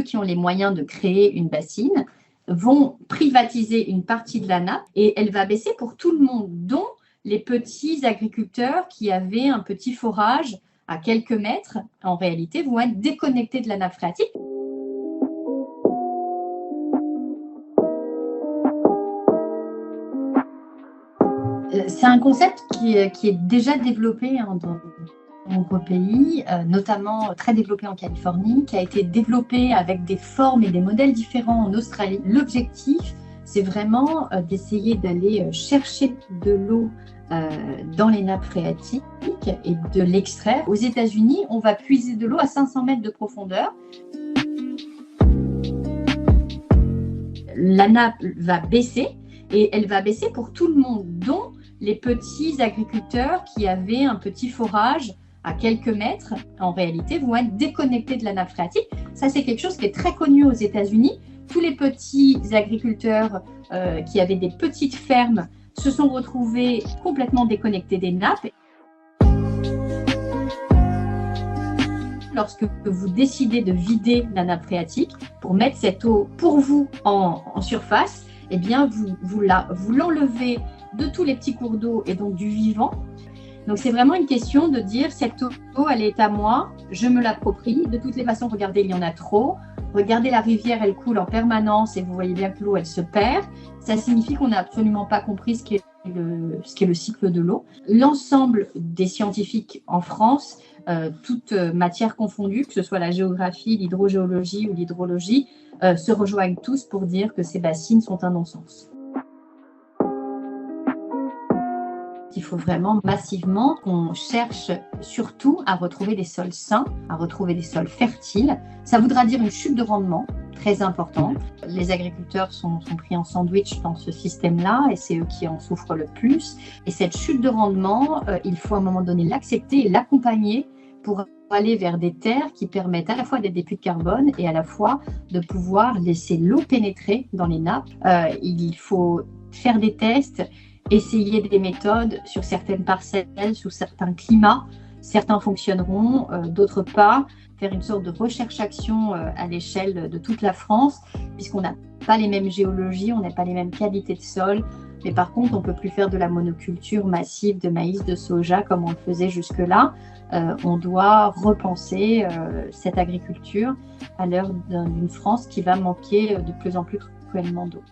qui ont les moyens de créer une bassine vont privatiser une partie de la nappe et elle va baisser pour tout le monde, dont les petits agriculteurs qui avaient un petit forage à quelques mètres, en réalité, vont être déconnectés de la nappe phréatique. C'est un concept qui est déjà développé dans de nombreux pays, notamment très développé en Californie, qui a été développé avec des formes et des modèles différents en Australie. L'objectif, c'est vraiment d'essayer d'aller chercher de l'eau dans les nappes phréatiques et de l'extraire. Aux États-Unis, on va puiser de l'eau à 500 mètres de profondeur. La nappe va baisser et elle va baisser pour tout le monde, dont les petits agriculteurs qui avaient un petit forage à quelques mètres, en réalité, vont être déconnectés de la nappe phréatique. Ça, c'est quelque chose qui est très connu aux États-Unis. Tous les petits agriculteurs qui avaient des petites fermes se sont retrouvés complètement déconnectés des nappes. Lorsque vous décidez de vider la nappe phréatique pour mettre cette eau pour vous en surface, eh bien vous l'enlevez de tous les petits cours d'eau et donc du vivant. Donc c'est vraiment une question de dire cette eau, elle est à moi, je me l'approprie. De toutes les façons, regardez, il y en a trop. Regardez, la rivière, elle coule en permanence et vous voyez bien que l'eau, elle se perd. Ça signifie qu'on n'a absolument pas compris ce qu'est le cycle de l'eau. L'ensemble des scientifiques en France, toutes matières confondues, que ce soit la géographie, l'hydrogéologie ou l'hydrologie, se rejoignent tous pour dire que ces bassines sont un non-sens. Il faut vraiment massivement qu'on cherche surtout à retrouver des sols sains, à retrouver des sols fertiles. Ça voudra dire une chute de rendement très importante. Les agriculteurs sont pris en sandwich dans ce système-là et c'est eux qui en souffrent le plus. Et cette chute de rendement, il faut à un moment donné l'accepter et l'accompagner pour aller vers des terres qui permettent à la fois d'être des puits de carbone et à la fois de pouvoir laisser l'eau pénétrer dans les nappes. Il faut faire des tests, essayer des méthodes sur certaines parcelles, sous certains climats. Certains fonctionneront, d'autres pas. Faire une sorte de recherche-action à l'échelle de toute la France, puisqu'on n'a pas les mêmes géologies, on n'a pas les mêmes qualités de sol. Mais par contre, on ne peut plus faire de la monoculture massive de maïs, de soja, comme on le faisait jusque-là. On doit repenser cette agriculture à l'heure d'une France qui va manquer de plus en plus cruellement d'eau.